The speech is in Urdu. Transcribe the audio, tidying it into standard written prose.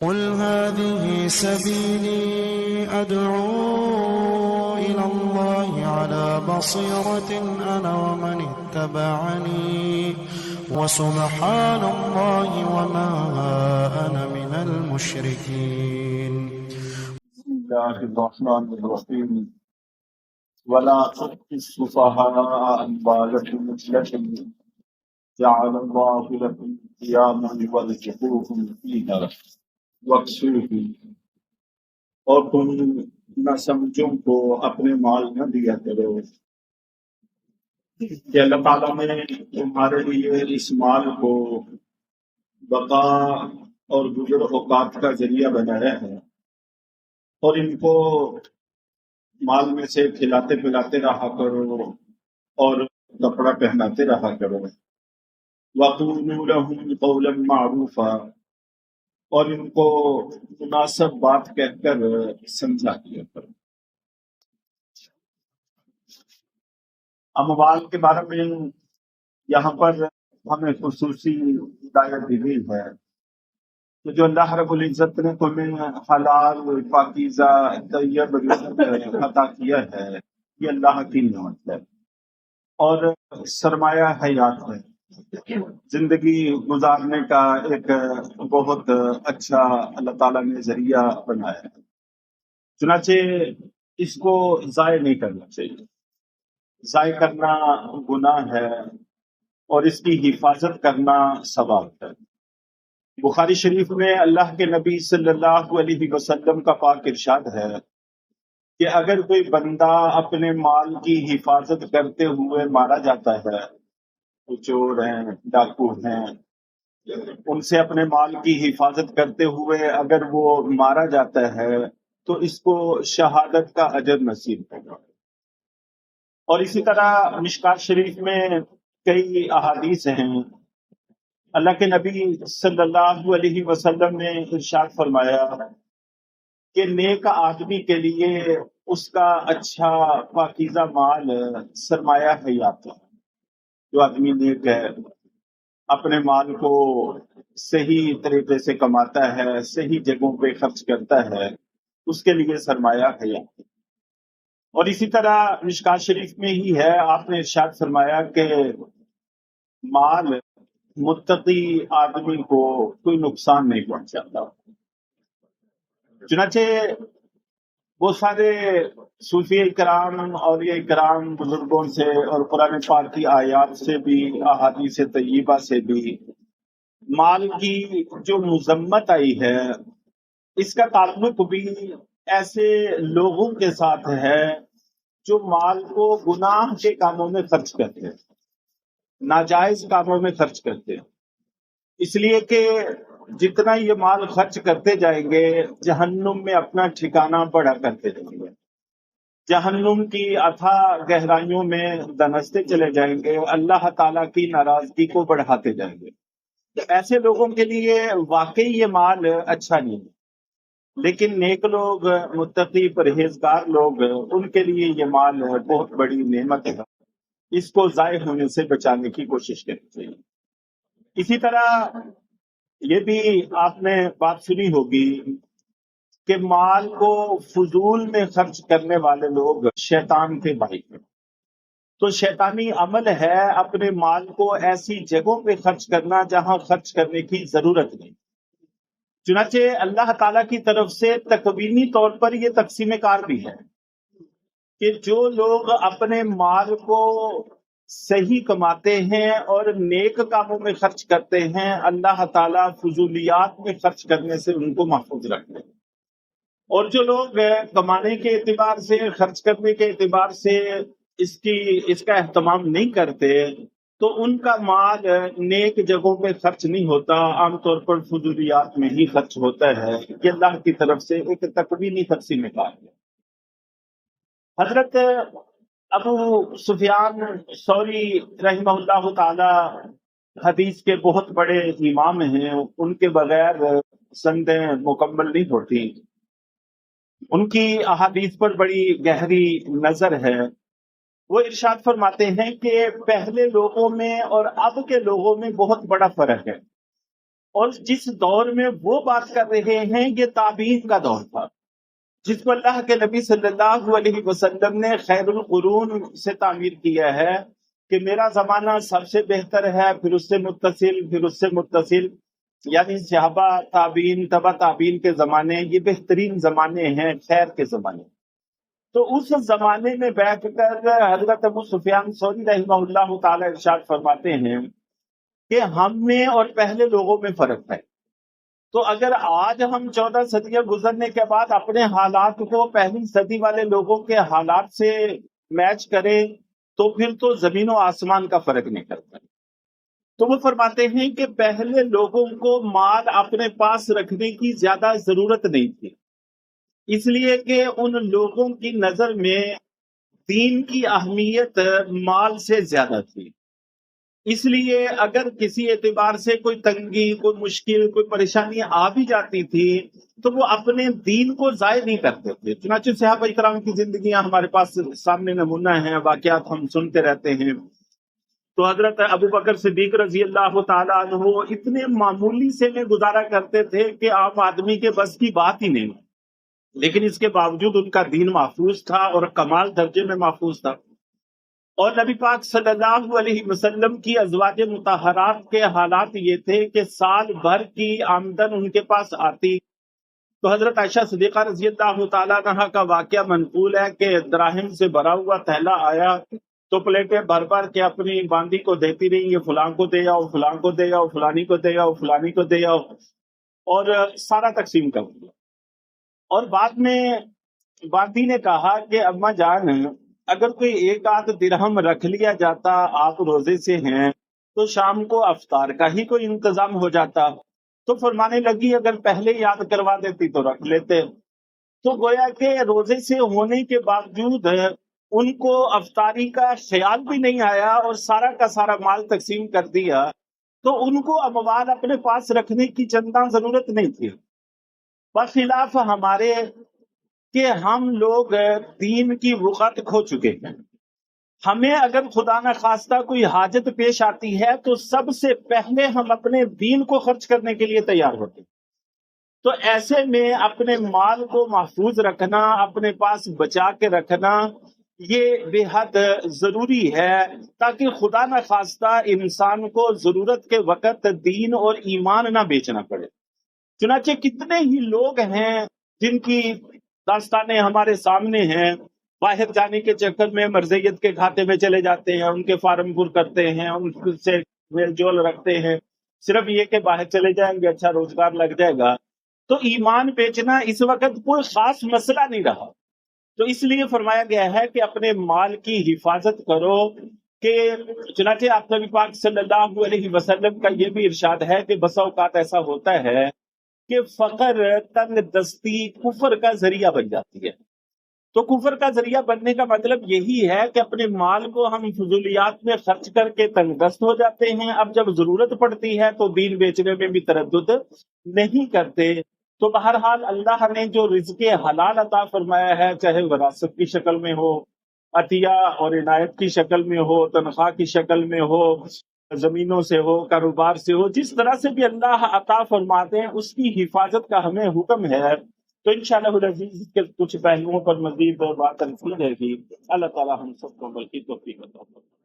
قل هذه سبيلي أدعو إلى الله على بصيرة أنا ومن اتبعني وسبحان الله وما أنا من المشركين. بسم الله الرحمن الرحيم. ولا تؤتوا السفهاء أموالكم التي جعل الله لكم قياما وارزقوهم فيها واكسوهم، اور تم نہ سمجھوں کو اپنے مال نہ دیا کرو کہ اللہ تعالیٰ نے تمہارے لیے اس مال کو بقا اور گزر اوقات کا ذریعہ بنایا ہے، اور ان کو مال میں سے کھلاتے پلاتے رہا کرو اور کپڑا پہناتے رہا کرو۔ وَقُولُوا لَهُمْ قَوْلًا مَّعْرُوفًا، اور ان کو مناسب بات کہہ کر سمجھا دیا کرو۔ اموال کے بارے میں یہاں پر ہمیں خصوصی ہدایت دی گئی ہے کہ جو اللہ رب العزت نے تمہیں حلال پاکیزہ طیب رزق عطا کیا ہے، یہ اللہ کی نعمت ہے اور سرمایہ حیات ہے، زندگی گزارنے کا ایک بہت اچھا اللہ تعالیٰ نے ذریعہ بنایا ہے، چنانچہ اس کو ضائع نہیں کرنا چاہیے۔ ضائع کرنا گناہ ہے اور اس کی حفاظت کرنا ثواب ہے۔ بخاری شریف میں اللہ کے نبی صلی اللہ علیہ وسلم کا پاک ارشاد ہے کہ اگر کوئی بندہ اپنے مال کی حفاظت کرتے ہوئے مارا جاتا ہے، وہ چور ہیں، ڈاکو ہیں، ان سے اپنے مال کی حفاظت کرتے ہوئے اگر وہ مارا جاتا ہے تو اس کو شہادت کا اجر نصیب ہوگا۔ اور اسی طرح مشکات شریف میں کئی احادیث ہیں، اللہ کے نبی صلی اللہ علیہ وسلم نے ارشاد فرمایا کہ نیک آدمی کے لیے اس کا اچھا پاکیزہ مال سرمایہ حیات ہے۔ جو آدمی نیک ہے، اپنے مال کو صحیح طریقے سے کماتا ہے، صحیح جگہوں پہ خرچ کرتا ہے، اس کے لیے سرمایہ حیات ہے۔ اور اسی طرح مشکات شریف میں ہی ہے، آپ نے ارشاد فرمایا کہ مال متقی آدمی کو کوئی نقصان نہیں پہنچاتا۔ چنانچہ وہ سارے صوفی کرام، اولیاء کرام، بزرگوں سے اور قرآن پاک کی آیات سے بھی، احادیث طیبہ سے بھی مال کی جو مذمت آئی ہے، اس کا تعلق بھی ایسے لوگوں کے ساتھ ہے جو مال کو گناہ کے کاموں میں خرچ کرتے ہیں، ناجائز کاموں میں خرچ کرتے ہیں، اس لیے کہ جتنا یہ مال خرچ کرتے جائیں گے جہنم میں اپنا ٹھکانہ بڑھا کرتے جائیں گے، جہنم کی اتھاہ گہرائیوں میں دھنستے چلے جائیں گے، اللہ تعالیٰ کی ناراضگی کو بڑھاتے جائیں گے۔ تو ایسے لوگوں کے لیے واقعی یہ مال اچھا نہیں ہے، لیکن نیک لوگ، متقی پرہیزگار لوگ، ان کے لیے یہ مال بہت بڑی نعمت ہے، اس کو ضائع ہونے سے بچانے کی کوشش کرنی چاہیے۔ اسی طرح یہ بھی آپ نے بات سنی ہوگی کہ مال کو فضول میں خرچ کرنے والے لوگ شیطان کے بھائی ہیں۔ تو شیطانی عمل ہے اپنے مال کو ایسی جگہوں پہ خرچ کرنا جہاں خرچ کرنے کی ضرورت نہیں۔ چنانچہ اللہ تعالیٰ کی طرف سے تکوینی طور پر یہ تقسیم کار بھی ہے کہ جو لوگ اپنے مال کو صحیح کماتے ہیں اور نیک کاموں میں خرچ کرتے ہیں، اللہ تعالیٰ فضولیات میں خرچ کرنے سے ان کو محفوظ رکھتے ہیں، اور جو لوگ کمانے کے اعتبار سے، خرچ کرنے کے اعتبار سے اس کا اہتمام نہیں کرتے تو ان کا مال نیک جگہوں پہ خرچ نہیں ہوتا، عام طور پر فضولیات میں ہی خرچ ہوتا ہے۔ یہ اللہ کی طرف سے ایک تکوینی تقسیم کار ہے۔ حضرت ابو سفیان ثوری رحمہ اللہ تعالی حدیث کے بہت بڑے امام ہیں، ان کے بغیر سندیں مکمل نہیں ہوتی، ان کی احادیث پر بڑی گہری نظر ہے۔ وہ ارشاد فرماتے ہیں کہ پہلے لوگوں میں اور اب کے لوگوں میں بہت بڑا فرق ہے۔ اور جس دور میں وہ بات کر رہے ہیں یہ تابعین کا دور تھا، جس کو اللہ کے نبی صلی اللہ علیہ وسلم نے خیر القرون سے تعبیر کیا ہے کہ میرا زمانہ سب سے بہتر ہے، پھر اس سے متصل، پھر اس سے متصل، یعنی صحابہ، تابعین، تبع تابعین کے زمانے یہ بہترین زمانے ہیں، خیر کے زمانے۔ تو اس زمانے میں بیٹھ کر حضرت ابو سفیان ثوری رحمہ اللہ تعالی ارشاد فرماتے ہیں کہ ہم میں اور پہلے لوگوں میں فرق ہے۔ تو اگر آج ہم 14 صدیاں گزرنے کے بعد اپنے حالات کو پہلی صدی والے لوگوں کے حالات سے میچ کریں تو پھر تو زمین و آسمان کا فرق نہیں کرتا۔ تو وہ فرماتے ہیں کہ پہلے لوگوں کو مال اپنے پاس رکھنے کی زیادہ ضرورت نہیں تھی، اس لیے کہ ان لوگوں کی نظر میں دین کی اہمیت مال سے زیادہ تھی۔ اس لیے اگر کسی اعتبار سے کوئی تنگی، کوئی مشکل، کوئی پریشانی آ بھی جاتی تھی تو وہ اپنے دین کو ضائع نہیں کرتے تھے۔ چنانچہ صحابہ کرام کی زندگیاں ہمارے پاس سامنے نمونہ ہیں، واقعات ہم سنتے رہتے ہیں۔ تو حضرت ابو بکر صدیق رضی اللہ تعالیٰ عنہ اتنے معمولی سے میں گزارا کرتے تھے کہ عام آدمی کے بس کی بات ہی نہیں، لیکن اس کے باوجود ان کا دین محفوظ تھا اور کمال درجے میں محفوظ تھا۔ اور نبی پاک صلی اللہ علیہ وسلم کی ازواج مطہرات کے حالات یہ تھے کہ سال بھر کی آمدن ان کے پاس آتی تو حضرت عائشہ صدیقہ رضی اللہ تعالیٰ عنہا کا واقعہ منقول ہے کہ دراہم سے بھرا ہوا تھیلا آیا تو پلیٹیں بھر بھر کے اپنی باندی کو دیتی رہی، یہ فلاں کو دے آؤ، فلاں کو دے آؤ، فلانی کو دے آؤ، فلانی کو دے آؤ، اور سارا تقسیم کر دیا۔ اور بعد میں باندی نے کہا کہ اماں جان، اگر کوئی ایک آدھ درہم رکھ لیا جاتا، آپ روزے سے ہیں تو شام کو افطار کا ہی کوئی انتظام ہو جاتا۔ تو فرمانے لگی اگر پہلے یاد کروا دیتی تو رکھ لیتے۔ تو گویا کہ روزے سے ہونے کے باوجود ان کو افطاری کا خیال بھی نہیں آیا اور سارا کا سارا مال تقسیم کر دیا، تو ان کو اموال اپنے پاس رکھنے کی چنداں ضرورت نہیں تھی، بخلاف ہمارے کہ ہم لوگ دین کی وقت کھو چکے ہیں۔ ہمیں اگر خدا نخواستہ کوئی حاجت پیش آتی ہے تو سب سے پہلے ہم اپنے دین کو خرچ کرنے کے لیے تیار ہوتے ہیں۔ تو ایسے میں اپنے مال کو محفوظ رکھنا، اپنے پاس بچا کے رکھنا، یہ بے حد ضروری ہے تاکہ خدا نخواستہ انسان کو ضرورت کے وقت دین اور ایمان نہ بیچنا پڑے۔ چنانچہ کتنے ہی لوگ ہیں جن کی داستانیں ہمارے سامنے ہیں، باہر جانے کے چکر میں مرضیت کے کھاتے میں چلے جاتے ہیں، ان کے فارم پر کرتے ہیں، ان سے میل جول رکھتے ہیں، صرف یہ کہ باہر چلے جائیں گے اچھا روزگار لگ جائے گا۔ تو ایمان بیچنا اس وقت کوئی خاص مسئلہ نہیں رہا، تو اس لیے فرمایا گیا ہے کہ اپنے مال کی حفاظت کرو۔ کہ چنانچہ آپ نبی پاک صلی اللہ علیہ وسلم کا یہ بھی ارشاد ہے کہ بسا اوقات ایسا ہوتا ہے کہ فقر، تنگ دستی کفر کا ذریعہ بن جاتی ہے۔ تو کفر کا ذریعہ بننے کا مطلب یہی ہے کہ اپنے مال کو ہم فضولیات میں خرچ کر کے تنگ دست ہو جاتے ہیں، اب جب ضرورت پڑتی ہے تو دین بیچنے میں بھی تردد نہیں کرتے۔ تو بہرحال اللہ نے جو رزق حلال عطا فرمایا ہے، چاہے وراثت کی شکل میں ہو، عطیہ اور عنایت کی شکل میں ہو، تنخواہ کی شکل میں ہو، زمینوں سے ہو، کاروبار سے ہو، جس طرح سے بھی اللہ عطا فرماتے ہیں اس کی حفاظت کا ہمیں حکم ہے۔ تو انشاءاللہ العزیز کے کچھ پہلوؤں پر مزید بات تنقید ہے گی۔ اللہ تعالی ہم سب کو بلکہ توفیق عطا فرمائے۔